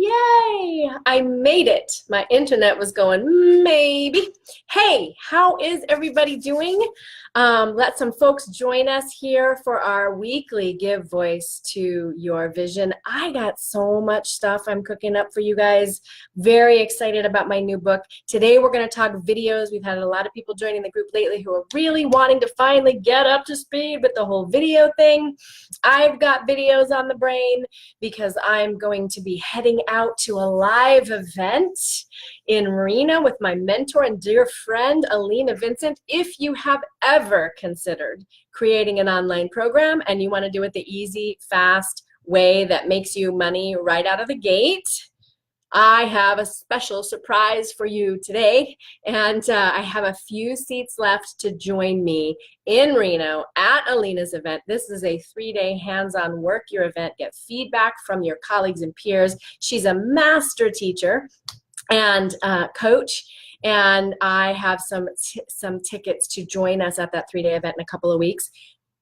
Yay! I made it. My internet was going maybe. Hey, how is everybody doing? Let some folks join us here for our weekly Give Voice to Your Vision. I got so much stuff I'm cooking up for you guys. Very excited about my new book. Today we're going to talk videos. We've had a lot of people joining the group lately who are really wanting to finally get up to speed with the whole video thing. I've got videos on the brain because I'm going to be heading out to a live event in Reno with my mentor and dear friend, Alina Vincent. If you have ever considered creating an online program and you want to do it the easy, fast way that makes you money right out of the gate, I have a special surprise for you today, and I have a few seats left to join me in Reno at Alina's event. This is a 3-day hands-on work your event, get feedback from your colleagues and peers. She's a master teacher and coach, and I have some tickets to join us at that 3-day event in a couple of weeks.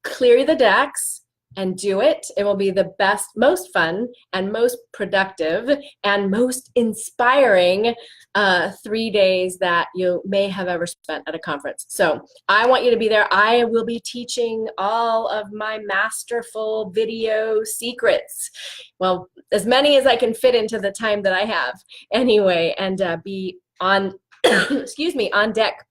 Clear the decks and do it. It will be the best, most fun, and most productive, and most inspiring 3 days that you may have ever spent at a conference. So I want you to be there. I will be teaching all of my masterful video secrets. Well, as many as I can fit into the time that I have anyway, and be on, excuse me, on deck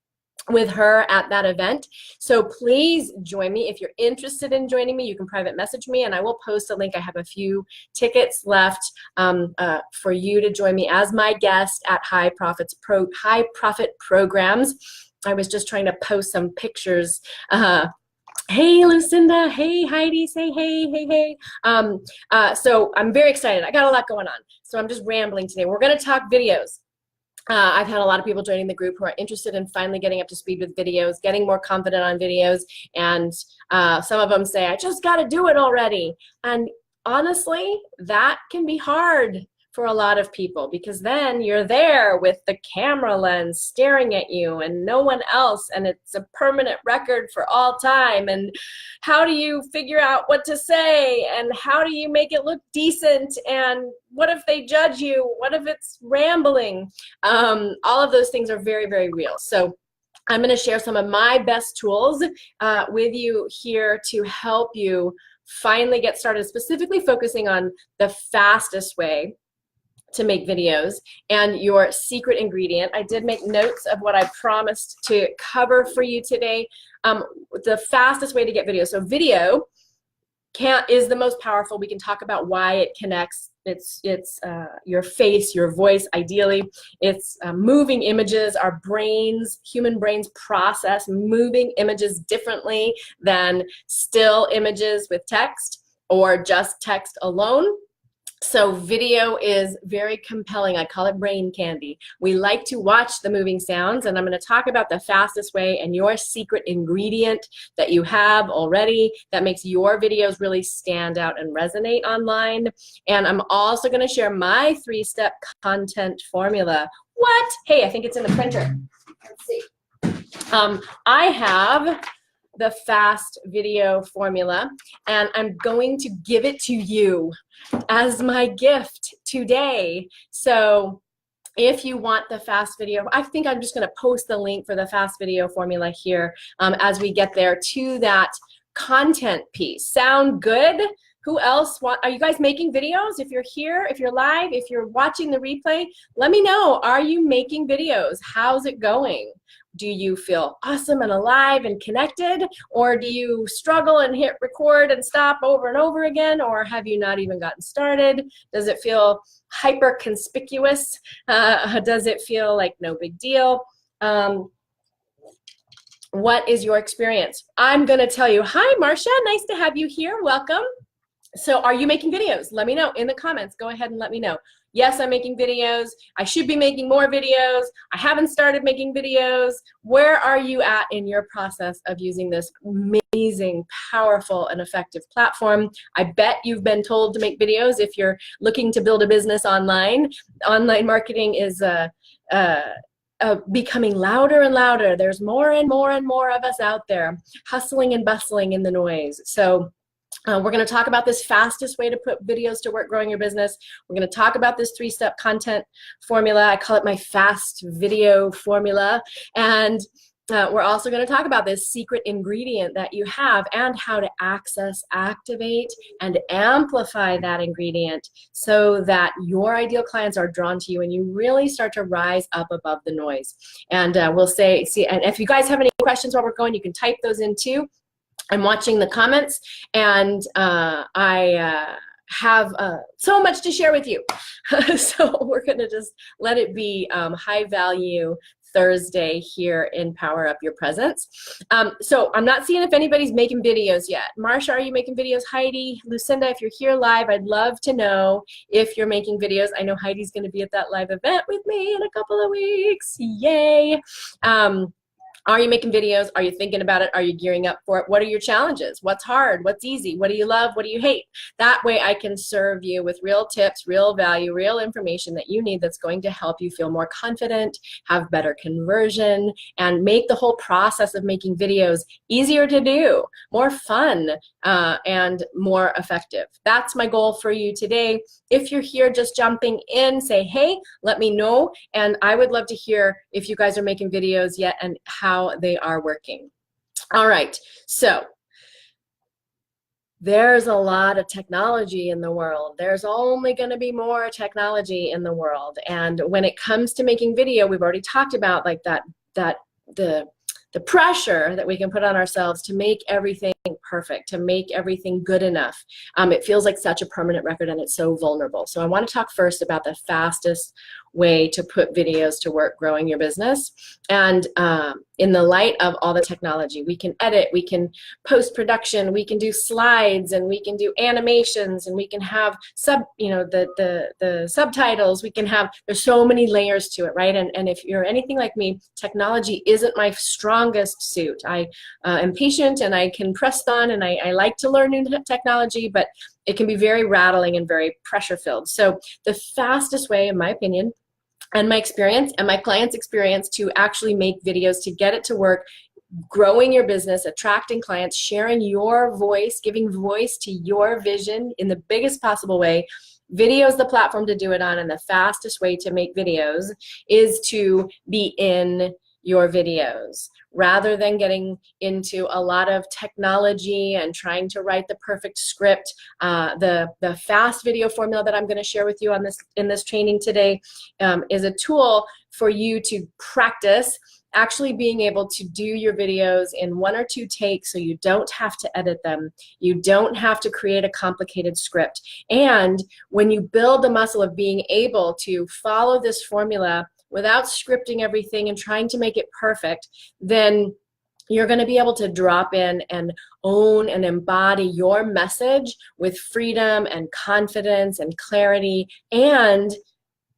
with her at that event. So please join me. If you're interested in joining me, you can private message me and I will post a link. I have a few tickets left for you to join me as my guest at High Profit Programs. I was just trying to post some pictures. Hey, Lucinda. Hey, Heidi. Say hey, hey, hey. So I'm very excited. I got a lot going on. So I'm just rambling today. We're going to talk videos. I've had a lot of people joining the group who are interested in finally getting up to speed with videos, getting more confident on videos, and some of them say, I just got to do it already. And honestly, that can be hard for a lot of people, because then you're there with the camera lens staring at you and no one else, and it's a permanent record for all time. And how do you figure out what to say, and how do you make it look decent, and what if they judge you? What if it's rambling? All of those things are very, very real. So I'm going to share some of my best tools with you here to help you finally get started, specifically focusing on the fastest way to make videos and your secret ingredient. I did make notes of what I promised to cover for you today. The fastest way to get video. So video is the most powerful. We can talk about why it connects. It's your face, your voice, ideally. It's moving images. Our brains, human brains, process moving images differently than still images with text or just text alone. So video is very compelling. I call it brain candy. We like to watch the moving sounds, and I'm going to talk about the fastest way and your secret ingredient that you have already that makes your videos really stand out and resonate online. And I'm also going to share my 3-step content formula. What? Hey, I think it's in the printer. Let's see. I have the fast video formula, and I'm going to give it to you as my gift today. So if you want the fast video, I think I'm just going to post the link for the fast video formula here as we get there to that content piece. Sound good? Who else are you guys making videos? If you're here, if you're live, if you're watching the replay, let me know. Are you making videos? How's it going? Do you feel awesome and alive and connected? Or do you struggle and hit record and stop over and over again? Or have you not even gotten started? Does it feel hyper conspicuous? Does it feel like no big deal? What is your experience? I'm gonna tell you. Hi, Marcia, nice to have you here, welcome. So are you making videos? Let me know in the comments. Go ahead and let me know. Yes, I'm making videos. I should be making more videos. I haven't started making videos. Where are you at in your process of using this amazing, powerful, and effective platform? I bet you've been told to make videos if you're looking to build a business online. Online marketing is becoming louder and louder. There's more and more and more of us out there hustling and bustling in the noise. So We're going to talk about this fastest way to put videos to work growing your business. We're going to talk about this 3-step content formula. I call it my fast video formula. And we're also going to talk about this secret ingredient that you have and how to access, activate, and amplify that ingredient so that your ideal clients are drawn to you and you really start to rise up above the noise. And we'll see, and if you guys have any questions while we're going, you can type those in too. I'm watching the comments, and I have so much to share with you. So we're going to just let it be high value Thursday here in Power Up Your Presence. So I'm not seeing if anybody's making videos yet. Marsha, are you making videos? Heidi, Lucinda, if you're here live, I'd love to know if you're making videos. I know Heidi's going to be at that live event with me in a couple of weeks. Yay. Are you making videos? Are you thinking about it? Are you gearing up for it? What are your challenges? What's hard? What's easy? What do you love? What do you hate? That way I can serve you with real tips, real value, real information that you need that's going to help you feel more confident, have better conversion, and make the whole process of making videos easier to do, more fun, and more effective. That's my goal for you today. If you're here just jumping in, say, hey, let me know. And I would love to hear if you guys are making videos yet and how they are working. All right, so there's a lot of technology in the world. There's only going to be more technology in the world. And when it comes to making video, we've already talked about like the pressure that we can put on ourselves to make everything perfect, to make everything good enough. It feels like such a permanent record and it's so vulnerable. So I want to talk first about the fastest way to put videos to work growing your business. And in the light of all the technology, we can edit, we can post-production, we can do slides, and we can do animations, and we can have the subtitles, we can have, there's so many layers to it, right? And if you're anything like me, technology isn't my strongest suit. I am patient and I can press on, and I like to learn new technology, but it can be very rattling and very pressure filled. So the fastest way, in my opinion, and my experience and my clients' experience to actually make videos, to get it to work, growing your business, attracting clients, sharing your voice, giving voice to your vision in the biggest possible way. Video is the platform to do it on, and the fastest way to make videos is to be in your videos. Rather than getting into a lot of technology and trying to write the perfect script, the fast video formula that I'm going to share with you on in this training today is a tool for you to practice actually being able to do your videos in 1 or 2 takes, so you don't have to edit them. You don't have to create a complicated script. And when you build the muscle of being able to follow this formula without scripting everything and trying to make it perfect, then you're going to be able to drop in and own and embody your message with freedom and confidence and clarity and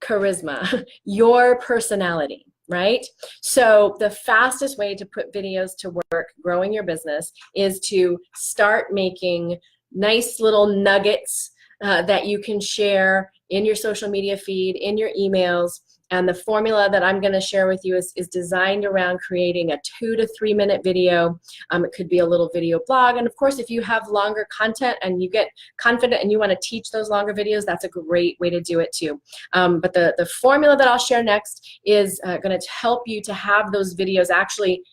charisma, your personality, right? So the fastest way to put videos to work growing your business is to start making nice little nuggets that you can share in your social media feed, in your emails. And the formula that I'm going to share with you is designed around creating a 2 to 3 minute video. It could be a little video blog. And of course, if you have longer content and you get confident and you want to teach those longer videos, that's a great way to do it too. But the formula that I'll share next is going to help you to have those videos actually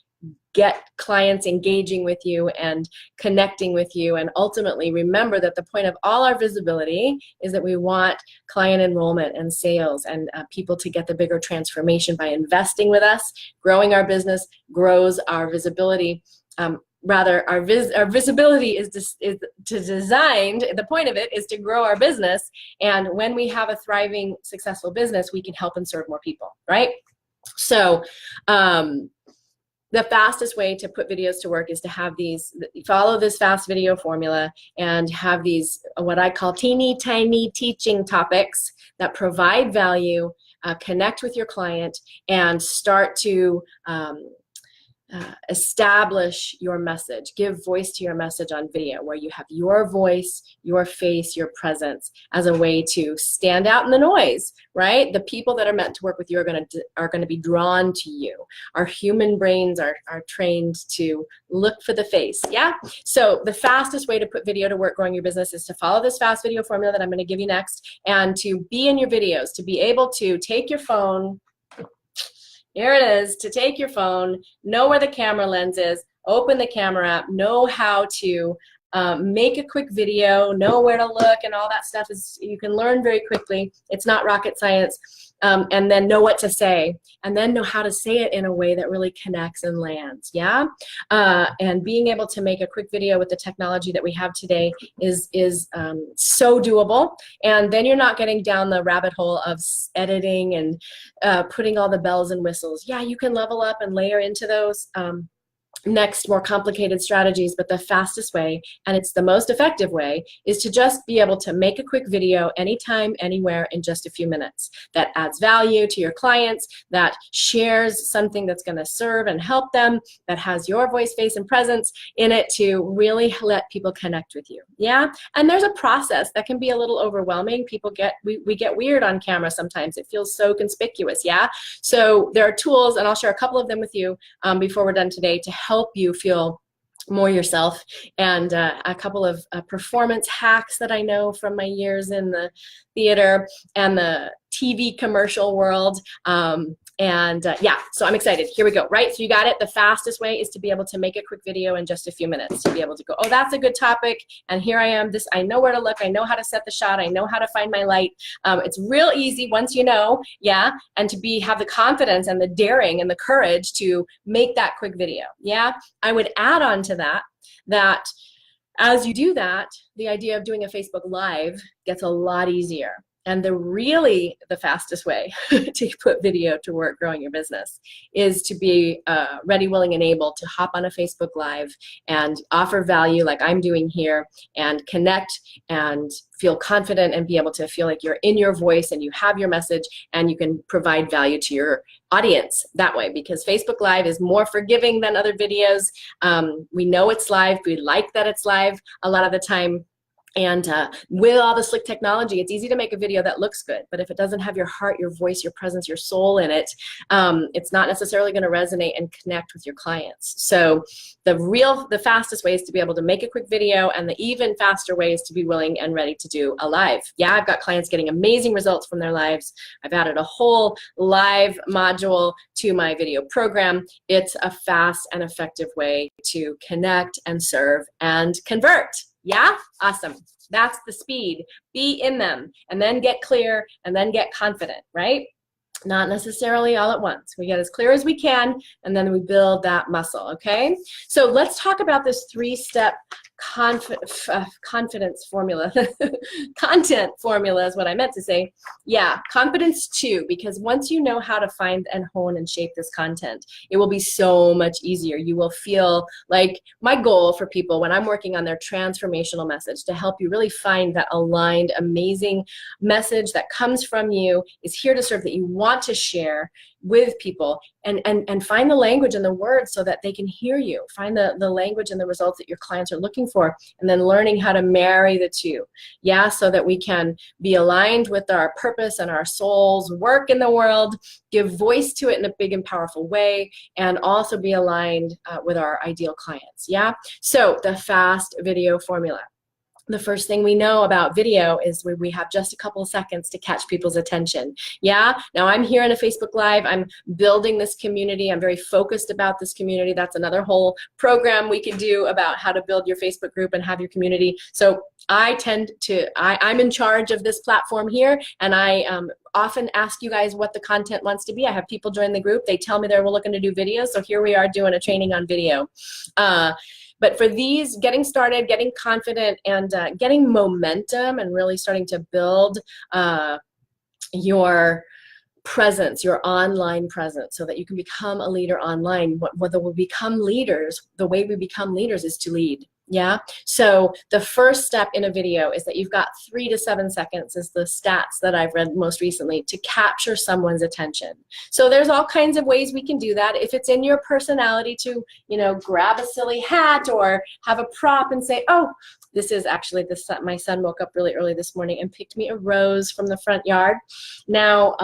get clients engaging with you and connecting with you. And ultimately, remember that the point of all our visibility is that we want client enrollment and sales and people to get the bigger transformation by investing with us. Growing our business grows our visibility. Rather, our visibility is designed, the point of it is to grow our business. And when we have a thriving, successful business, we can help and serve more people, right? So, the fastest way to put videos to work is to have these, follow this fast video formula and have these, what I call teeny tiny teaching topics that provide value, connect with your client, and start to establish your message, give voice to your message on video, where you have your voice, your face, your presence as a way to stand out in the noise, right? The people that are meant to work with you are going to be drawn to you. Our human brains are trained to look for the face, yeah? So the fastest way to put video to work growing your business is to follow this fast video formula that I'm going to give you next, and to be in your videos, to be able to take your phone. Here it is, to take your phone, know where the camera lens is, open the camera app, know how to make a quick video, know where to look, and all that stuff is, you can learn very quickly. It's not rocket science. And then know what to say, and then know how to say it in a way that really connects and lands, yeah? And being able to make a quick video with the technology that we have today is so doable. And then you're not getting down the rabbit hole of editing and putting all the bells and whistles. Yeah, you can level up and layer into those next more complicated strategies, but the fastest way, and it's the most effective way, is to just be able to make a quick video anytime, anywhere, in just a few minutes that adds value to your clients, that shares something that's going to serve and help them, that has your voice, face, and presence in it to really let people connect with you, yeah? And there's a process that can be a little overwhelming. People we get weird on camera sometimes. It feels so conspicuous, yeah? So there are tools, and I'll share a couple of them with you before we're done today, to help you feel more yourself, and a couple of performance hacks that I know from my years in the theater and the TV commercial world. Yeah, so I'm excited. Here we go, right? So you got it. The fastest way is to be able to make a quick video in just a few minutes, to be able to go, oh, that's a good topic, and here I am. I know where to look. I know how to set the shot. I know how to find my light. It's real easy once you know, yeah, and to have the confidence and the daring and the courage to make that quick video, yeah? I would add on to that as you do that, the idea of doing a Facebook Live gets a lot easier. And the fastest way to put video to work growing your business is to be ready, willing, and able to hop on a Facebook Live and offer value like I'm doing here, and connect and feel confident and be able to feel like you're in your voice and you have your message and you can provide value to your audience that way, because Facebook Live is more forgiving than other videos. We know it's live. We like that it's live a lot of the time. And with all the slick technology, it's easy to make a video that looks good, but if it doesn't have your heart, your voice, your presence, your soul in it, it's not necessarily going to resonate and connect with your clients. So the fastest way is to be able to make a quick video, and the even faster way is to be willing and ready to do a live. Yeah, I've got clients getting amazing results from their lives. I've added a whole live module to my video program. It's a fast and effective way to connect and serve and convert. Yeah? Awesome. That's the speed. Be in them, and then get clear, and then get confident, right? Not necessarily all at once. We get as clear as we can, and then we build that muscle, okay? So let's talk about this 3-step confidence formula. Content formula is what I meant to say. Yeah, confidence 2, because once you know how to find and hone and shape this content, it will be so much easier. You will feel like, my goal for people when I'm working on their transformational message, to help you really find that aligned, amazing message that comes from you, is here to serve, that you want to share with people, and find the language and the words so that they can hear you. Find the language and the results that your clients are looking for, and then learning how to marry the two. Yeah, so that we can be aligned with our purpose and our soul's work in the world, give voice to it in a big and powerful way, and also be aligned with our ideal clients. Yeah, so the fast video formula. The first thing we know about video is we have just a couple of seconds to catch people's attention. Yeah, now I'm here in a Facebook Live. I'm building this community. I'm very focused about this community. That's another whole program we could do about how to build your Facebook group and have your community. So I'm in charge of this platform here, and I often ask you guys what the content wants to be. I have people join the group. They tell me they're looking to do videos, so here we are doing a training on video. But for these, getting started, getting confident, and getting momentum, and really starting to build your presence, your online presence, so that you can become a leader online. Whether we become leaders, the way we become leaders is to lead. Yeah, so the first step in a video is that you've got 3 to 7 seconds is the stats that I've read most recently to capture someone's attention. So there's all kinds of ways we can do that. If it's in your personality to, you know, grab a silly hat or have a prop and say, oh, this is actually my son woke up really early this morning and picked me a rose from the front yard. Now,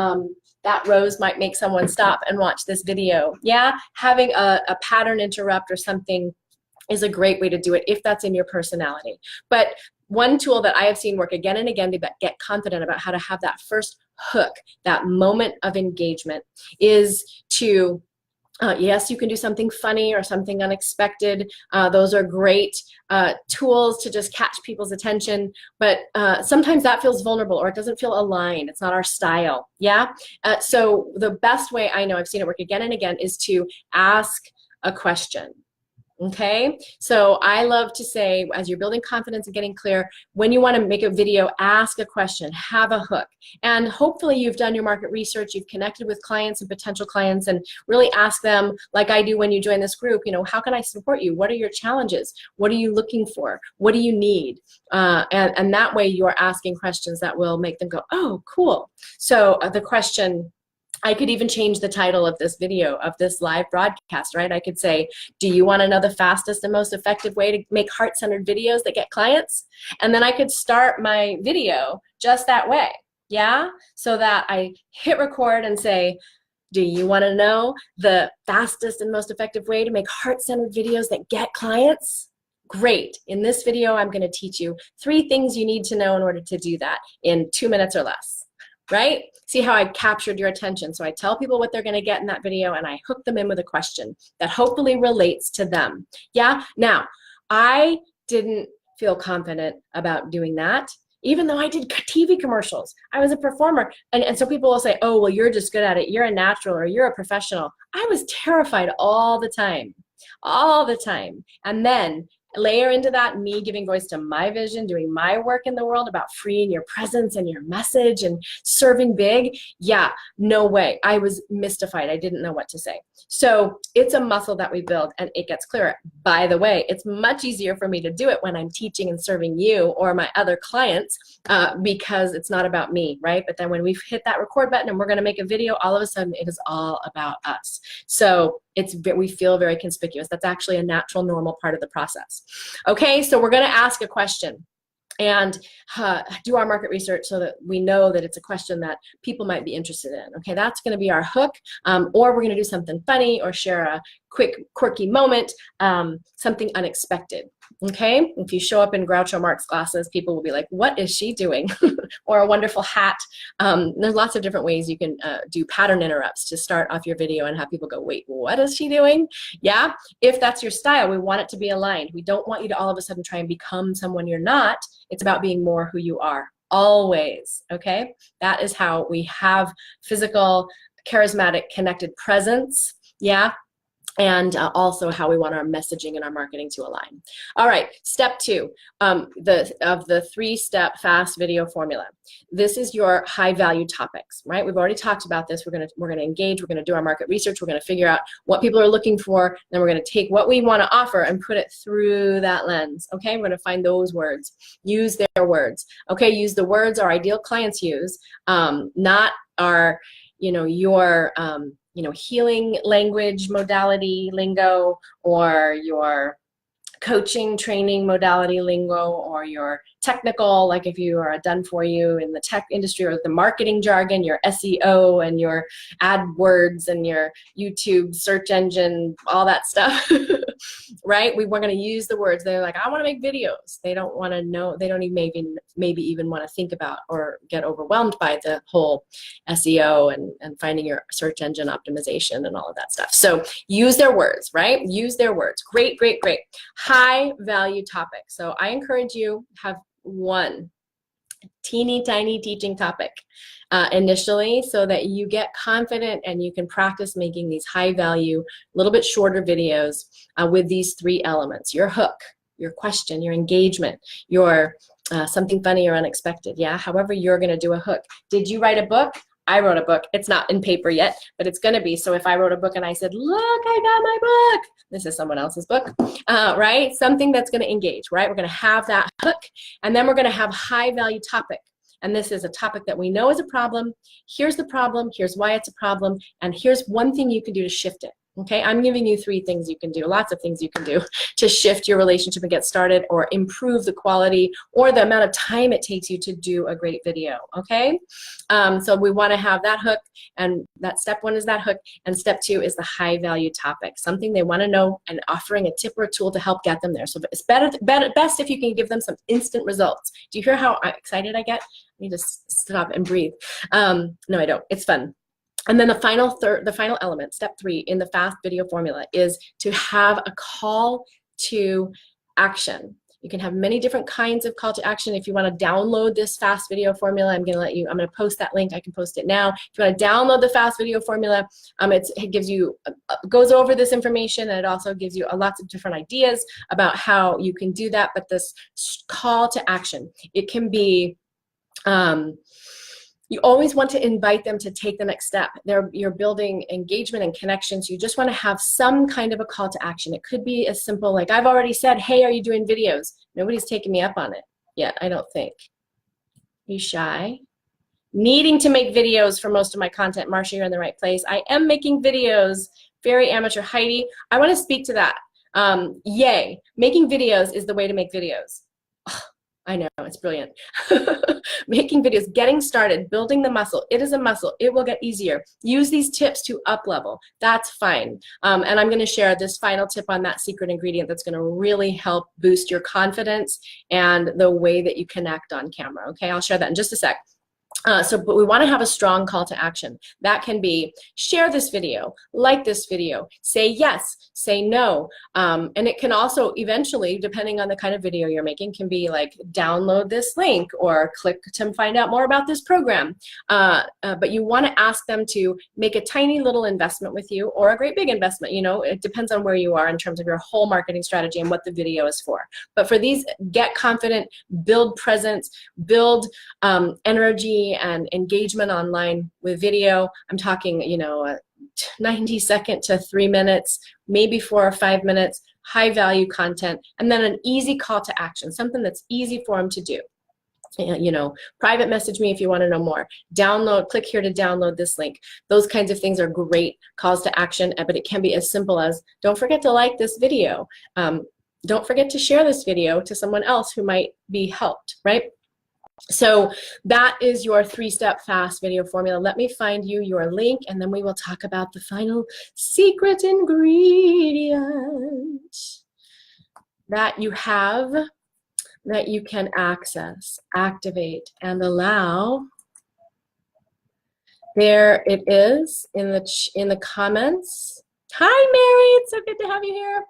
that rose might make someone stop and watch this video. Yeah, having a pattern interrupt or something is a great way to do it if that's in your personality. But one tool that I have seen work again and again to get confident about how to have that first hook, that moment of engagement, is to, yes, you can do something funny or something unexpected. Those are great tools to just catch people's attention, but sometimes that feels vulnerable or it doesn't feel aligned. It's not our style, yeah? So the best way I know, I've seen it work again and again, is to ask a question. Okay, so I love to say, as you're building confidence and getting clear, when you want to make a video, ask a question, have a hook. And hopefully you've done your market research, you've connected with clients and potential clients, and really ask them, like I do when you join this group, you know, how can I support you? What are your challenges? What are you looking for? What do you need? And that way you are asking questions that will make them go, oh, cool. So the question, I could even change the title of this video, of this live broadcast, right? I could say, do you want to know the fastest and most effective way to make heart-centered videos that get clients? And then I could start my video just that way, yeah? So that I hit record and say, do you want to know the fastest and most effective way to make heart-centered videos that get clients? Great. In this video, I'm going to teach you 3 things you need to know in order to do that in 2 minutes or less. Right? See how I captured your attention. So I tell people what they're going to get in that video and I hook them in with a question that hopefully relates to them. Yeah? Now, I didn't feel confident about doing that, even though I did TV commercials. I was a performer. And so people will say, oh, well, you're just good at it. You're a natural or you're a professional. I was terrified all the time. All the time. And then layer into that me giving voice to my vision, doing my work in the world about freeing your presence and your message and serving big. Yeah, no way. I was mystified. I didn't know what to say. So it's a muscle that we build and it gets clearer. By the way, it's much easier for me to do it when I'm teaching and serving you or my other clients because it's not about me, right? But then when we've hit that record button and we're going to make a video, all of a sudden it is all about us. So we feel very conspicuous. That's actually a natural, normal part of the process. Okay, so we're going to ask a question and do our market research so that we know that it's a question that people might be interested in. Okay, that's going to be our hook, or we're going to do something funny or share a quick, quirky moment, something unexpected. Okay, if you show up in Groucho Marx glasses, people will be like, what is she doing? Or a wonderful hat. There's lots of different ways you can do pattern interrupts to start off your video and have people go, wait, what is she doing? Yeah, if that's your style, we want it to be aligned. We don't want you to all of a sudden try and become someone you're not. It's about being more who you are, always, okay? That is how we have physical, charismatic, connected presence, yeah? And also how we want our messaging and our marketing to align. All right, step 2 of the 3-step fast video formula. This is your high value topics, right? We've already talked about this. We're gonna engage. We're gonna do our market research. We're gonna figure out what people are looking for. Then we're gonna take what we want to offer and put it through that lens. Okay, we're gonna find those words. Use their words. Okay, use the words our ideal clients use, not our, your healing language modality lingo or your coaching training modality lingo or your technical, like if you are a done for you in the tech industry, or the marketing jargon, your SEO and your AdWords and your YouTube search engine, all that stuff, right? We're going to use the words. They're like, I want to make videos. They don't want to know, they don't even maybe even want to think about or get overwhelmed by the whole SEO and finding your search engine optimization and all of that stuff. So use their words, right? Use their words. Great, great, great. High value topic. So I encourage you have one teeny tiny teaching topic initially so that you get confident and you can practice making these high value, a little bit shorter videos with these 3 elements: your hook, your question, your engagement, your something funny or unexpected. Yeah, however you're going to do a hook. Did you write a book? I wrote a book. It's not in paper yet, but it's going to be. So if I wrote a book and I said, look, I got my book. This is someone else's book, right? Something that's going to engage, right? We're going to have that hook, and then we're going to have high value topic. And this is a topic that we know is a problem. Here's the problem. Here's why it's a problem. And here's one thing you can do to shift it. Okay, I'm giving you 3 things you can do, lots of things you can do to shift your relationship and get started, or improve the quality or the amount of time it takes you to do a great video, okay? So we want to have that hook, and that step 1 is that hook, and step 2 is the high value topic, something they want to know, and offering a tip or a tool to help get them there. So it's best if you can give them some instant results. Do you hear how excited I get? I need to stop and breathe. No, I don't. It's fun. And then the final element, step 3 in the fast video formula, is to have a call to action. You can have many different kinds of call to action. If you want to download this fast video formula, I'm going to post that link. I can post it now. If you want to download the fast video formula, it gives you, goes over this information, and it also gives you lots of different ideas about how you can do that. But this call to action, it can be, you always want to invite them to take the next step. You're building engagement and connections. You just want to have some kind of a call to action. It could be as simple like, I've already said, hey, are you doing videos? Nobody's taken me up on it yet, I don't think. You shy? Needing to make videos for most of my content. Marcia, you're in the right place. I am making videos. Very amateur. Heidi, I want to speak to that. Yay. Making videos is the way to make videos. I know, it's brilliant. Making videos, getting started, building the muscle. It is a muscle. It will get easier. Use these tips to up level. That's fine. And I'm going to share this final tip on that secret ingredient that's going to really help boost your confidence and the way that you connect on camera. Okay, I'll share that in just a sec. But we want to have a strong call to action. That can be share this video, like this video, say yes, say no. And it can also eventually, depending on the kind of video you're making, can be like download this link or click to find out more about this program. But you want to ask them to make a tiny little investment with you, or a great big investment. You know, it depends on where you are in terms of your whole marketing strategy and what the video is for. But for these, get confident, build presence, build energy and engagement online with video. I'm talking, 90-second to 3 minutes, maybe 4 or 5 minutes, high value content, and then an easy call to action, something that's easy for them to do. Private message me if you want to know more. Download, click here to download this link. Those kinds of things are great calls to action, but it can be as simple as, don't forget to like this video. Don't forget to share this video to someone else who might be helped, right? So that is your 3-step fast video formula. Let me find you your link, and then we will talk about the final secret ingredient that you have, that you can access, activate, and allow. There it is in the comments. Hi, Mary. It's so good to have you here.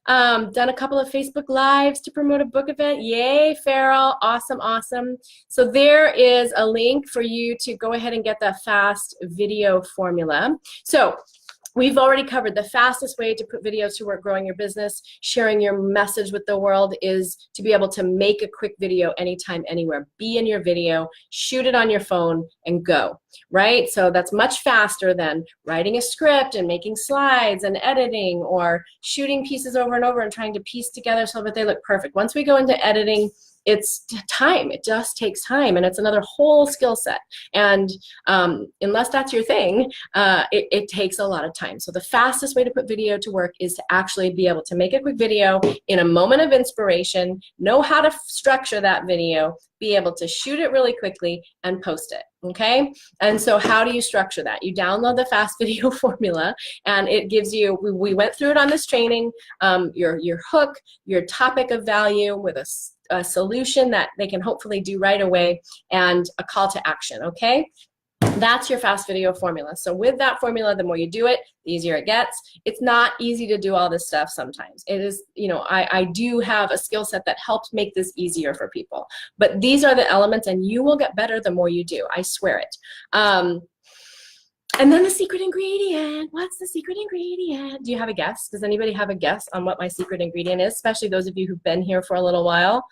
Done a couple of Facebook Lives to promote a book event. Yay, Farrell. Awesome, awesome. So there is a link for you to go ahead and get that fast video formula. So we've already covered the fastest way to put videos to work growing your business, sharing your message with the world, is to be able to make a quick video anytime, anywhere. Be in your video, shoot it on your phone, and go, right? So that's much faster than writing a script and making slides and editing, or shooting pieces over and over and trying to piece together so that they look perfect. Once we go into editing, it's time. It just takes time, and it's another whole skill set. And unless that's your thing, it takes a lot of time. So the fastest way to put video to work is to actually be able to make a quick video in a moment of inspiration, know how to structure that video, be able to shoot it really quickly, and post it. Okay? And so how do you structure that? You download the fast video formula, and it gives you, we went through it on this training, your hook, your topic of value with a solution that they can hopefully do right away, and a call to action. Okay? That's your fast video formula. So with that formula, the more you do it, the easier it gets. It's not easy to do all this stuff sometimes. It is, I do have a skill set that helps make this easier for people. But these are the elements, and you will get better the more you do. I swear it. And then the secret ingredient. What's the secret ingredient? Do you have a guess? Does anybody have a guess on what my secret ingredient is? Especially those of you who've been here for a little while.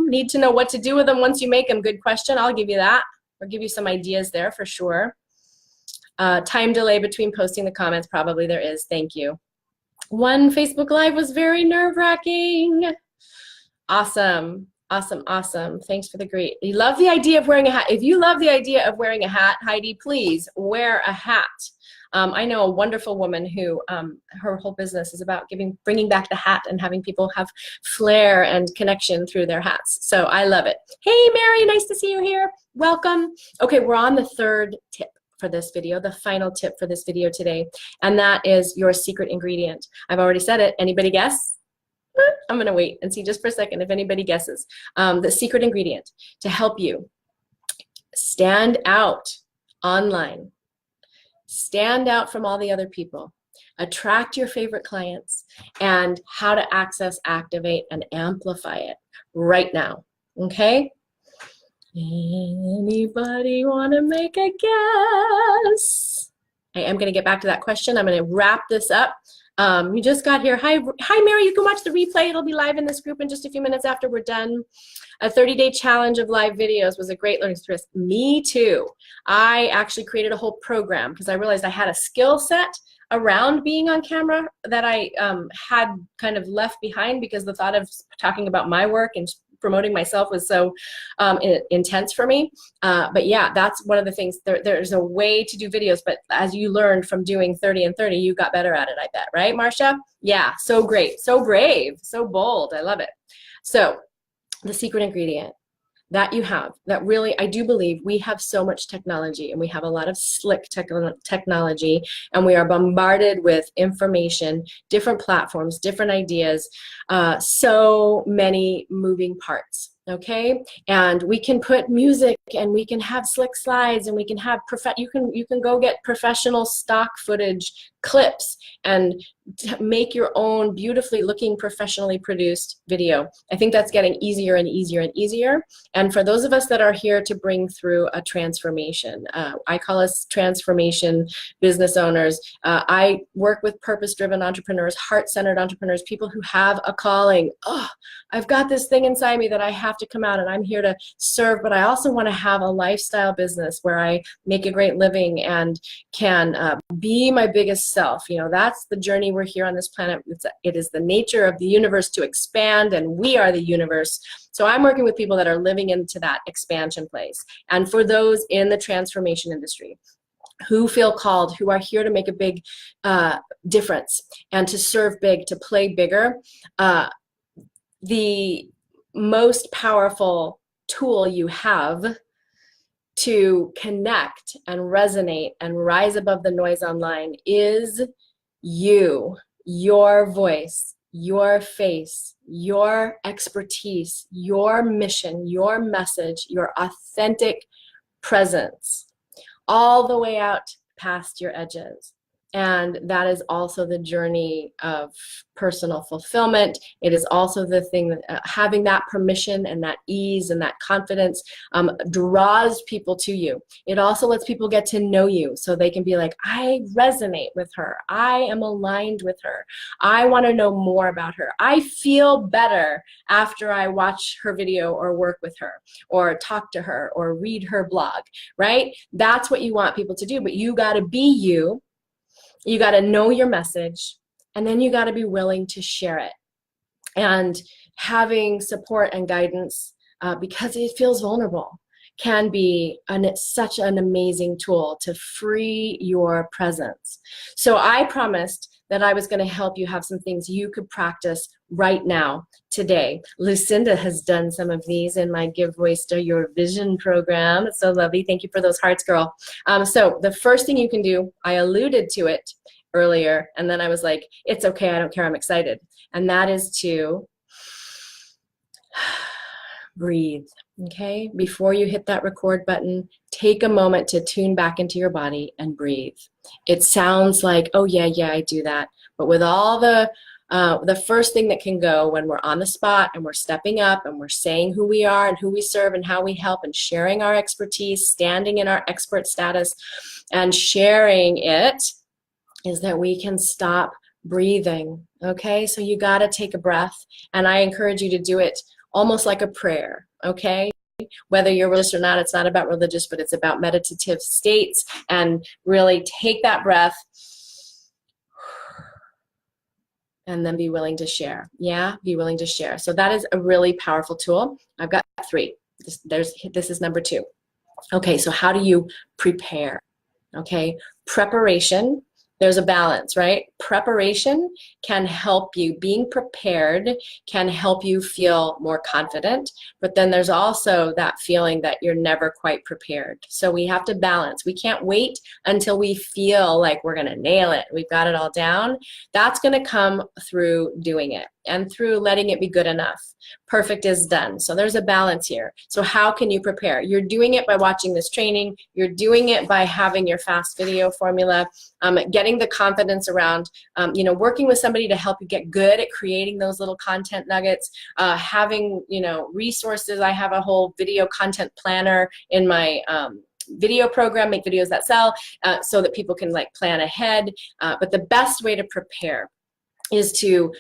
Need to know what to do with them once you make them. Good question. I'll give you that. or give you some ideas there for sure. Time delay between posting the comments, probably there is. Thank you. One Facebook Live was very nerve-wracking. Awesome. Awesome, awesome. Thanks for the great. You love the idea of wearing a hat. If you love the idea of wearing a hat, Heidi, please wear a hat. I know a wonderful woman who her whole business is about bringing back the hat and having people have flair and connection through their hats. So I love it. Hey, Mary, nice to see you here. Welcome. Okay, we're on the third tip for this video, the final tip for this video today, and that is your secret ingredient. I've already said it. Anybody guess? I'm gonna wait and see just for a second if anybody guesses. The secret ingredient to help you stand out online, stand out from all the other people, attract your favorite clients, and how to access, activate, and amplify it right now, okay? Anybody wanna make a guess? I am gonna get back to that question. I'm gonna wrap this up. You just got here. Hi, Mary. You can watch the replay. It'll be live in this group in just a few minutes after we're done. A 30-day challenge of live videos was a great learning experience. Me too. I actually created a whole program because I realized I had a skill set around being on camera that I had kind of left behind because the thought of talking about my work and promoting myself was so intense for me. But yeah, that's one of the things. There's a way to do videos, but as you learned from doing 30 and 30, you got better at it, I bet. Right, Marcia? Yeah, so great, so brave, so bold. I love it. So the secret ingredient that you have, that really, I do believe we have so much technology and we have a lot of slick technology and we are bombarded with information, different platforms, different ideas, so many moving parts, okay? And we can put music and we can have slick slides and we can have, you can go get professional stock footage clips and make your own beautifully looking, professionally produced video. I think that's getting easier and easier and easier. And for those of us that are here to bring through a transformation, I call us transformation business owners. I work with purpose-driven entrepreneurs, heart-centered entrepreneurs, people who have a calling. Oh, I've got this thing inside me that I have to come out and I'm here to serve, but I also want to have a lifestyle business where I make a great living and can be my biggest self. You know, that's the journey we're here on this planet. It is the nature of the universe to expand, and we are the universe. So I'm working with people that are living into that expansion place. And for those in the transformation industry who feel called, who are here to make a big difference and to serve big, to play bigger, the most powerful tool you have to connect and resonate and rise above the noise online is you, your voice, your face, your expertise, your mission, your message, your authentic presence, all the way out past your edges. And that is also the journey of personal fulfillment. It is also the thing that having that permission and that ease and that confidence draws people to you. It also lets people get to know you so they can be like, I resonate with her. I am aligned with her. I want to know more about her. I feel better after I watch her video or work with her or talk to her or read her blog, right? That's what you want people to do, but you got to be you. You got to know your message, and then you got to be willing to share it. And having support and guidance, because it feels vulnerable, can be such an amazing tool to free your presence. So I promised that I was going to help you have some things you could practice right now, today. Lucinda has done some of these in my Give Voice to Your Vision program. It's so lovely. Thank you for those hearts, girl. So the first thing you can do, I alluded to it earlier, and then I was like, it's okay, I don't care, I'm excited. And that is to breathe, okay? Before you hit that record button, take a moment to tune back into your body and breathe. It sounds like, oh yeah, I do that. But with all the first thing that can go when we're on the spot and we're stepping up and we're saying who we are and who we serve and how we help and sharing our expertise, standing in our expert status and sharing it, is that we can stop breathing, okay? So you gotta take a breath, and I encourage you to do it almost like a prayer, okay? Whether you're religious or not, it's not about religious, but it's about meditative states. And really take that breath and then be willing to share. Yeah, be willing to share. So that is a really powerful tool. I've got 3. This is number 2. Okay, so how do you prepare? Okay, preparation, there's a balance, right? Preparation can help you, being prepared can help you feel more confident, but then there's also that feeling that you're never quite prepared. So we have to balance. We can't wait until we feel like we're gonna nail it, we've got it all down. That's gonna come through doing it and through letting it be good enough. Perfect is done. So there's a balance here. So how can you prepare? You're doing it by watching this training. You're doing it by having your fast video formula, getting the confidence around, working with somebody to help you get good at creating those little content nuggets, having, resources. I have a whole video content planner in my video program, Make Videos That Sell, so that people can plan ahead. But the best way to prepare is to,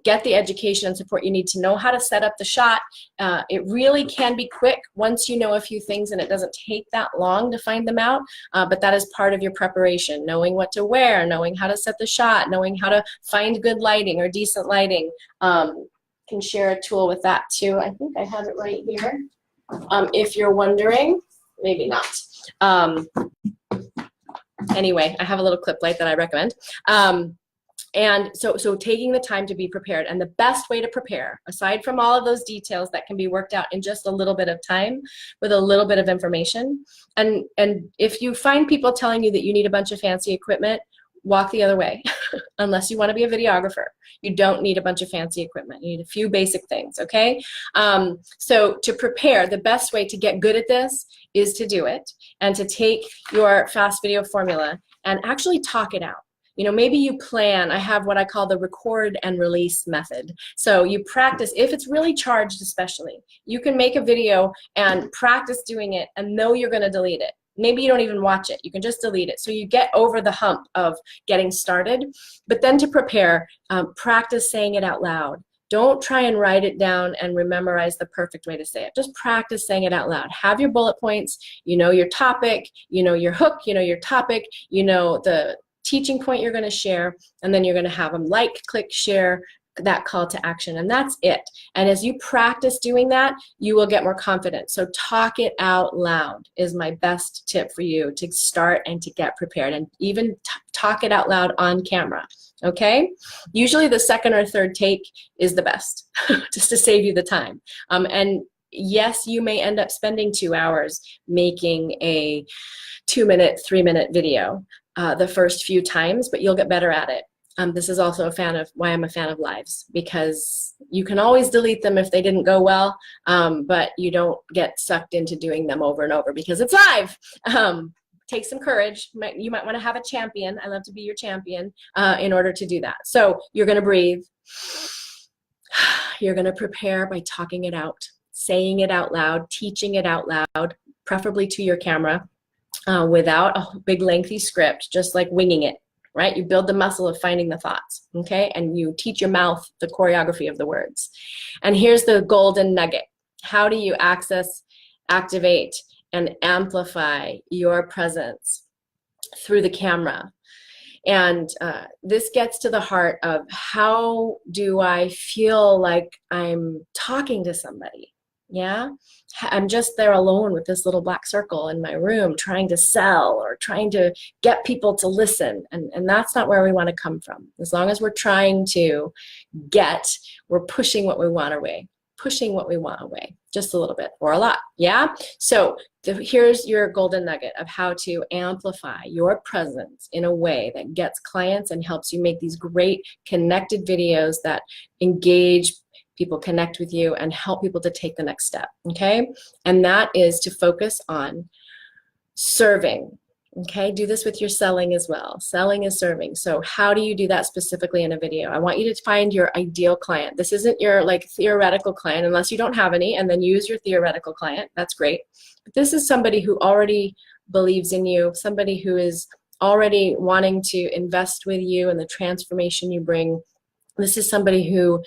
get the education and support you need to know how to set up the shot. It really can be quick once you know a few things, and it doesn't take that long to find them out, but that is part of your preparation, knowing what to wear, knowing how to set the shot, knowing how to find good lighting or decent lighting. Can share a tool with that too. I think I have it right here. If you're wondering, maybe not. Anyway, I have a little clip light that I recommend. And so taking the time to be prepared, and the best way to prepare, aside from all of those details that can be worked out in just a little bit of time with a little bit of information, and if you find people telling you that you need a bunch of fancy equipment, walk the other way. Unless you want to be a videographer, you don't need a bunch of fancy equipment. You need a few basic things, okay? So to prepare, the best way to get good at this is to do it and to take your fast video formula and actually talk it out. Maybe you plan, I have what I call the record and release method. So you practice, if it's really charged especially, you can make a video and practice doing it and know you're gonna delete it. Maybe you don't even watch it, you can just delete it. So you get over the hump of getting started. But then to prepare, practice saying it out loud. Don't try and write it down and memorize the perfect way to say it. Just practice saying it out loud. Have your bullet points, your topic, your hook, your topic, the teaching point you're going to share, and then you're going to have them like, click, share, that call to action, and that's it. And as you practice doing that, you will get more confident. So talk it out loud is my best tip for you to start and to get prepared, and even talk it out loud on camera, okay? Usually the second or third take is the best, just to save you the time. And yes, you may end up spending 2 hours making a 2-minute, 3-minute video the first few times, but you'll get better at it. This is also why I'm a fan of lives, because you can always delete them if they didn't go well, but you don't get sucked into doing them over and over because it's live. Take some courage. You might want to have a champion. I love to be your champion in order to do that. So you're going to breathe. You're going to prepare by talking it out, saying it out loud, teaching it out loud, preferably to your camera, without a big lengthy script, just like winging it. Right? You build the muscle of finding the thoughts, okay? And you teach your mouth the choreography of the words. And here's the golden nugget. How do you access, activate, and amplify your presence? Through the camera. And this gets to the heart of, how do I feel like I'm talking to somebody? Yeah, I'm just there alone with this little black circle in my room trying to sell or trying to get people to listen. And that's not where we want to come from. As long as we're trying to we're pushing what we want away, just a little bit or a lot. Yeah. So here's your golden nugget of how to amplify your presence in a way that gets clients and helps you make these great connected videos that engage people, connect with you, and help people to take the next step, okay? And that is to focus on serving, okay? Do this with your selling as well. Selling is serving. So how do you do that specifically in a video? I want you to find your ideal client. This isn't your theoretical client, unless you don't have any, and then use your theoretical client. That's great. But this is somebody who already believes in you, somebody who is already wanting to invest with you and the transformation you bring. This is somebody who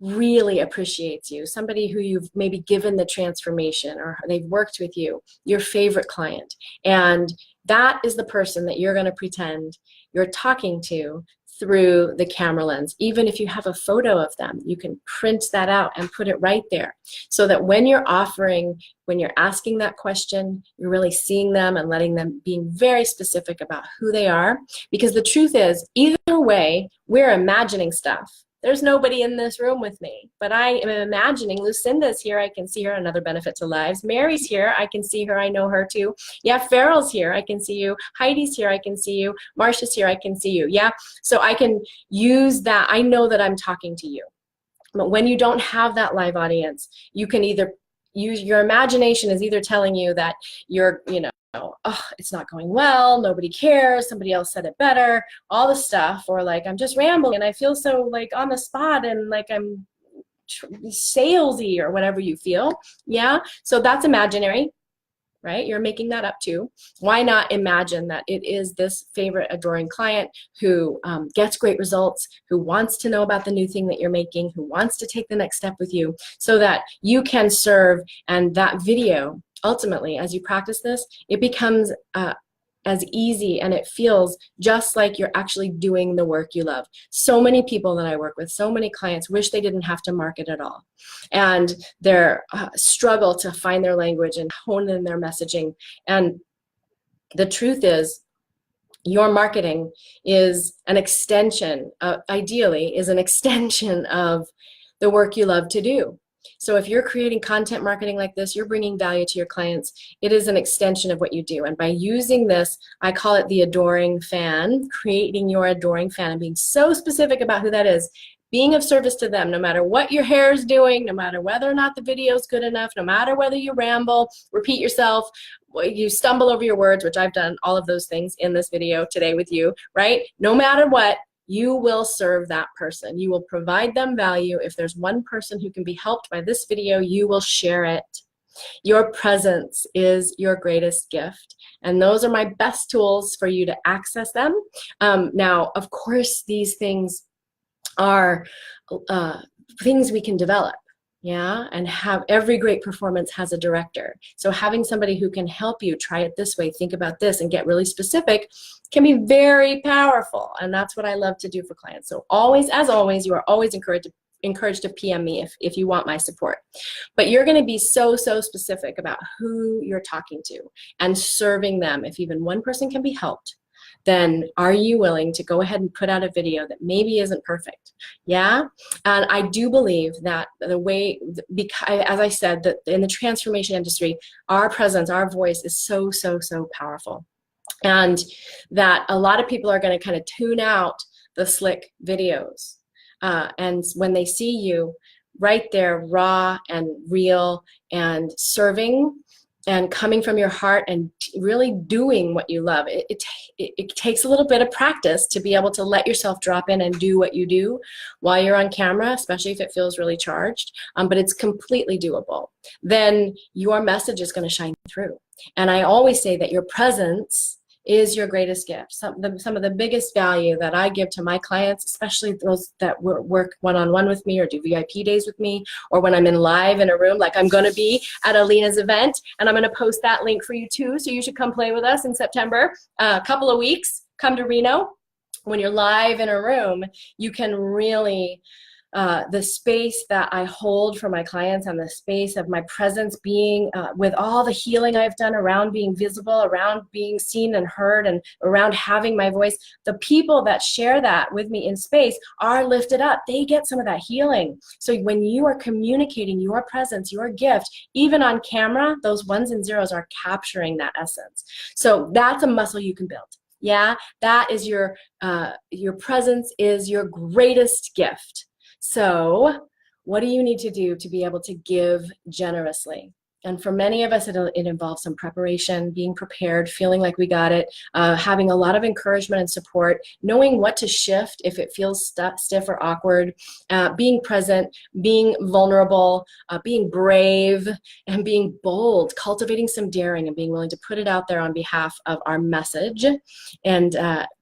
really appreciates you, somebody who you've maybe given the transformation or they've worked with you, your favorite client. And that is the person that you're going to pretend you're talking to through the camera lens. Even if you have a photo of them, you can print that out and put it right there, so that when you're offering, when you're asking that question, you're really seeing them and letting them, being very specific about who they are. Because the truth is, either way, we're imagining stuff. There's nobody in this room with me, but I am imagining. Lucinda's here, I can see her, another benefit to lives. Mary's here, I can see her, I know her too. Yeah, Farrell's here, I can see you. Heidi's here, I can see you. Marcia's here, I can see you. Yeah, so I can use that. I know that I'm talking to you. But when you don't have that live audience, you can either use, your imagination is either telling you that you're, oh, it's not going well, nobody cares, somebody else said it better, all the stuff, or like, I'm just rambling and I feel so like on the spot and like I'm salesy or whatever you feel. Yeah, so that's imaginary, right? You're making that up too. Why not imagine that it is this favorite adoring client who gets great results, who wants to know about the new thing that you're making, who wants to take the next step with you, so that you can serve. And that video, ultimately, as you practice this, it becomes as easy, and it feels just like you're actually doing the work you love. So many people that I work with, so many clients wish they didn't have to market at all. And their struggle to find their language and hone in their messaging. And the truth is, your marketing is an extension, ideally, is an extension of the work you love to do. So if you're creating content marketing like this, you're bringing value to your clients, it is an extension of what you do. And by using this, I call it the adoring fan, creating your adoring fan and being so specific about who that is, being of service to them, no matter what your hair is doing, no matter whether or not the video is good enough, no matter whether you ramble, repeat yourself, you stumble over your words, which I've done all of those things in this video today with you, right? No matter what, you will serve that person. You will provide them value. If there's one person who can be helped by this video, you will share it. Your presence is your greatest gift. And those are my best tools for you to access them. Now, of course, these things are things we can develop. Yeah, and have every great performance has a director. So having somebody who can help you try it this way, think about this, and get really specific can be very powerful. And that's what I love to do for clients. So always, as always, you are always encouraged to PM me if you want my support. But you're going to be so specific about who you're talking to and serving them. If even one person can be helped, then are you willing to go ahead and put out a video that maybe isn't perfect? Yeah? And I do believe that the way, because, as I said, that in the transformation industry, our presence, our voice is so powerful. And that a lot of people are going to kind of tune out the slick videos. And when they see you right there, raw and real and serving, and coming from your heart and really doing what you love. It takes a little bit of practice to be able to let yourself drop in and do what you do while you're on camera, especially if it feels really charged, but it's completely doable. Then your message is going to shine through. And I always say that your presence is your greatest gift. Some of the biggest value that I give to my clients, especially those that work one-on-one with me or do VIP days with me, or when I'm in live in a room, like I'm going to be at Alina's event, and I'm going to post that link for you too, so you should come play with us in September, a couple of weeks, come to Reno. When you're live in a room, you can really, the space that I hold for my clients and the space of my presence being with all the healing I've done around being visible, around being seen and heard, and around having my voice, the people that share that with me in space are lifted up. They get some of that healing. So when you are communicating your presence, your gift, even on camera, those ones and zeros are capturing that essence. So that's a muscle you can build. Yeah, that is your presence is your greatest gift. So what do you need to do to be able to give generously? And for many of us, it involves some preparation, being prepared, feeling like we got it, having a lot of encouragement and support, knowing what to shift if it feels stiff or awkward, being present, being vulnerable, being brave, and being bold, cultivating some daring and being willing to put it out there on behalf of our message, and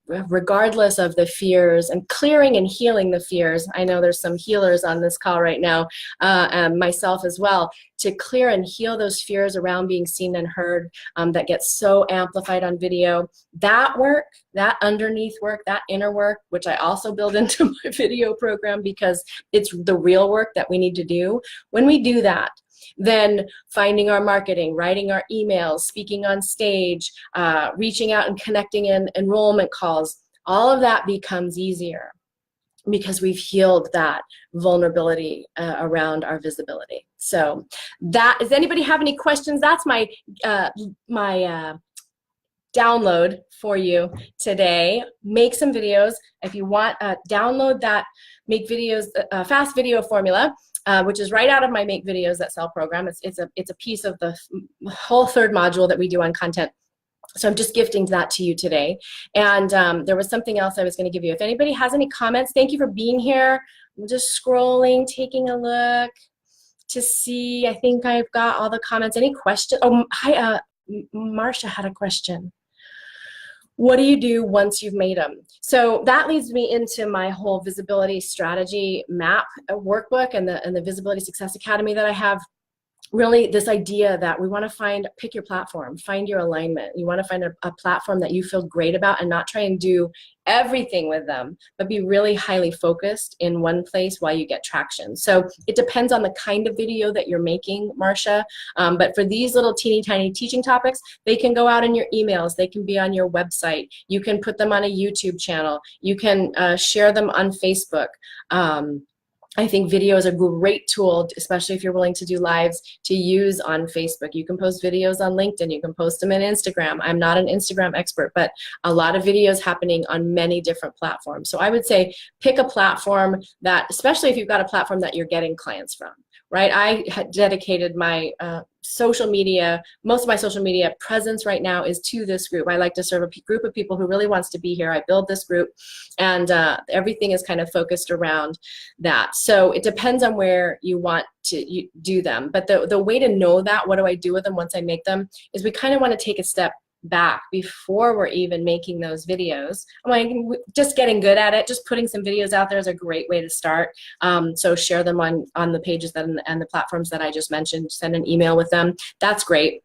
regardless of the fears, and clearing and healing the fears. I know there's some healers on this call right now, and myself as well, to clear and heal those fears around being seen and heard that gets so amplified on video. That work, that underneath work, that inner work, which I also build into my video program because it's the real work that we need to do. When we do that, then finding our marketing, writing our emails, speaking on stage, reaching out and connecting in enrollment calls, all of that becomes easier because we've healed that vulnerability around our visibility. So does anybody have any questions? That's my download for you today. Make some videos. If you want, download that Make Videos, Fast Video Formula, which is right out of my Make Videos That Sell program. It's a piece of the whole third module that we do on content. So I'm just gifting that to you today. And there was something else I was going to give you. If anybody has any comments, thank you for being here. I'm just scrolling, taking a look to see. I think I've got all the comments. Any questions? Oh, hi, Marsha had a question. What do you do once you've made them? So that leads me into my whole visibility strategy map workbook and the Visibility Success Academy that I have. Really this idea that we want to pick your platform, find your alignment. You want to find a platform that you feel great about and not try and do everything with them, but be really highly focused in one place while you get traction. So it depends on the kind of video that you're making, Marsha. But for these little teeny tiny teaching topics, they can go out in your emails. They can be on your website. You can put them on a YouTube channel. You can share them on Facebook. I think video is a great tool, especially if you're willing to do lives, to use on Facebook. You can post videos on LinkedIn. You can post them in Instagram. I'm not an Instagram expert, but a lot of videos happening on many different platforms. So I would say pick a platform that, especially if you've got a platform that you're getting clients from, right? I had dedicated my social media, most of my social media presence right now is to this group. I like to serve a group of people who really wants to be here. I build this group, and everything is kind of focused around that. So it depends on where you want to do them. But the way to know that, what do I do with them once I make them, is we kind of want to take a step back before we're even making those videos. I'm like, just getting good at it, just putting some videos out there is a great way to start. So share them on the pages and the platforms that I just mentioned, send an email with them. That's great.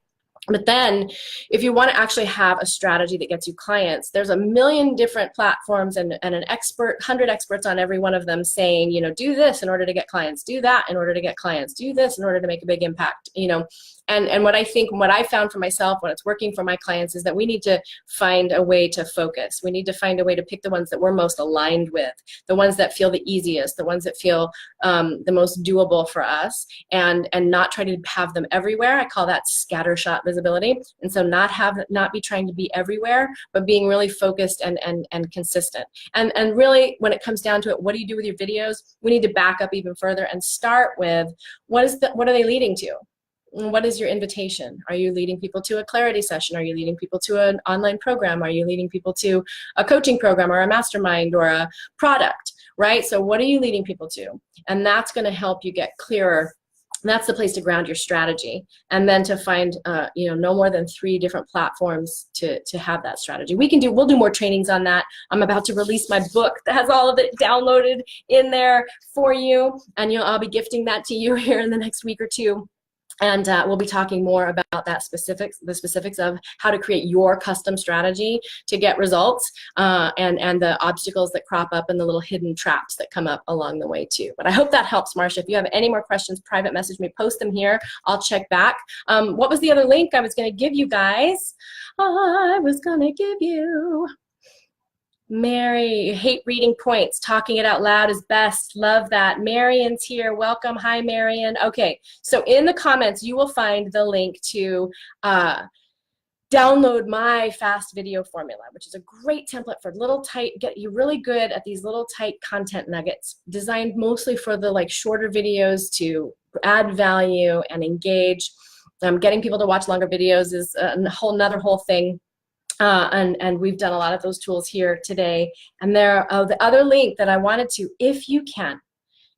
But then if you want to actually have a strategy that gets you clients, there's a million different platforms and an expert, 100 experts on every one of them saying, you know, do this in order to get clients, do that in order to get clients, do this in order to make a big impact, you know. And what I found for myself when it's working for my clients is that we need to find a way to focus. We need to find a way to pick the ones that we're most aligned with, the ones that feel the easiest, the ones that feel the most doable for us, and not try to have them everywhere. I call that scattershot visibility. And so not be trying to be everywhere, but being really focused and consistent. And really, when it comes down to it, what do you do with your videos? We need to back up even further and start with what are they leading to? What is your invitation? Are you leading people to a clarity session? Are you leading people to an online program? Are you leading people to a coaching program or a mastermind or a product, right? So what are you leading people to? And that's going to help you get clearer. That's the place to ground your strategy, and then to find no more than 3 different platforms to have that strategy. We'll do more trainings on that. I'm about to release my book that has all of it downloaded in there for you, and I'll be gifting that to you here in the next week or 2. And we'll be talking more about the specifics of how to create your custom strategy to get results, and the obstacles that crop up and the little hidden traps that come up along the way too. But I hope that helps, Marsha. If you have any more questions, private message me, post them here. I'll check back. What was the other link I was going to give you guys? Mary, hate reading points. Talking it out loud is best. Love that. Marion's here. Welcome. Hi, Marion. Okay, so in the comments, you will find the link to download my fast video formula, which is a great template for get you really good at these little tight content nuggets, designed mostly for the shorter videos to add value and engage. Getting people to watch longer videos is another whole thing. And we've done a lot of those tools here today. And the other link that I wanted to, if you can,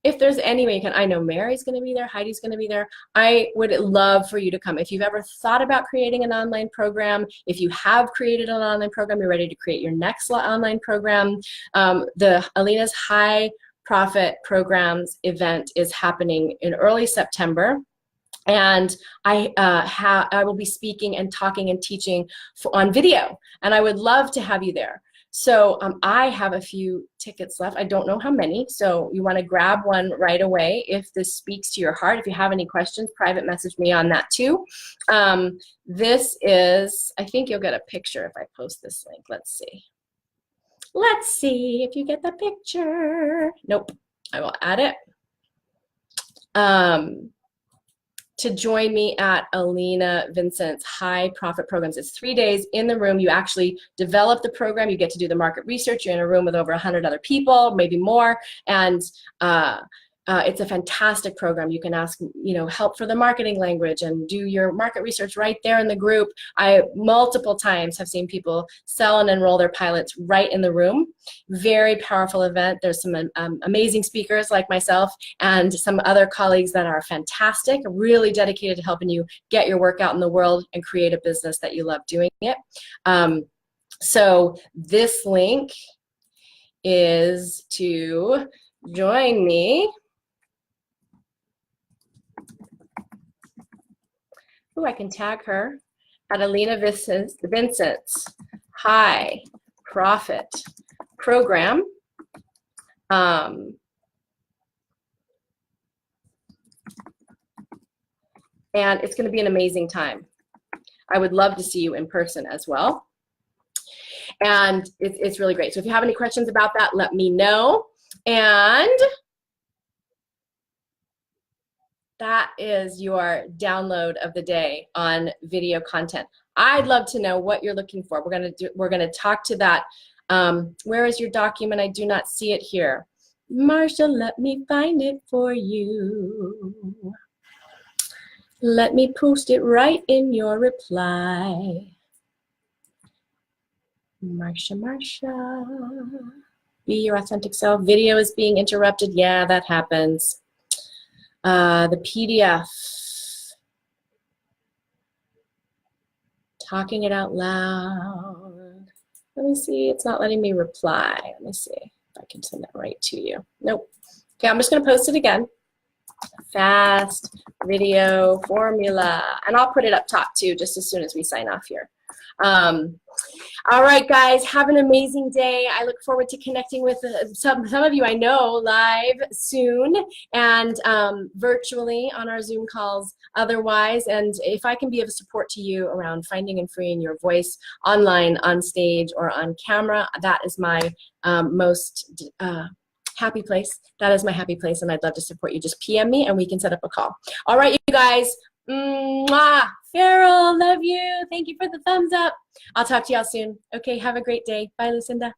if there's any way you can, I know Mary's going to be there, Heidi's going to be there. I would love for you to come. If you've ever thought about creating an online program, if you have created an online program, you're ready to create your next online program, the Alina's High Profit Programs event is happening in early September. And I will be speaking and talking and teaching on video, and I would love to have you there. So I have a few tickets left. I don't know how many, so you want to grab one right away if this speaks to your heart. If you have any questions, private message me on that too. This is, I think you'll get a picture if I post this link. Let's see. Let's see if you get the picture. Nope, I will add it. To join me at Alina Vincent's High Profit Programs. It's 3 days in the room. You actually develop the program. You get to do the market research. You're in a room with over 100 other people, maybe more, and it's a fantastic program. You can ask, help for the marketing language and do your market research right there in the group. I multiple times have seen people sell and enroll their pilots right in the room. Very powerful event. There's some amazing speakers like myself and some other colleagues that are fantastic, really dedicated to helping you get your work out in the world and create a business that you love doing it. So this link is to join me. Ooh, I can tag her at Alina Vincent's High Profit Program. And it's going to be an amazing time. I would love to see you in person as well. And it's really great. So if you have any questions about that, let me know. And that is your download of the day on video content. I'd love to know what you're looking for. We're gonna talk to that. Where is your document? I do not see it here. Marsha, let me find it for you. Let me post it right in your reply. Marsha. Be your authentic self. Video is being interrupted. Yeah, that happens. The PDF. Talking it out loud. Let me see. It's not letting me reply. Let me see if I can send that right to you. Nope. Okay, I'm just going to post it again. Fast video formula. And I'll put it up top too, just as soon as we sign off here. All right, guys, have an amazing day. I look forward to connecting with some of you I know live soon and virtually on our Zoom calls otherwise. And if I can be of support to you around finding and freeing your voice online, on stage, or on camera, that is my most happy place. That is my happy place, and I'd love to support you. Just PM me and we can set up a call. All right, you guys. Mwah! Farrell, love you. Thank you for the thumbs up. I'll talk to y'all soon. Okay, have a great day. Bye, Lucinda.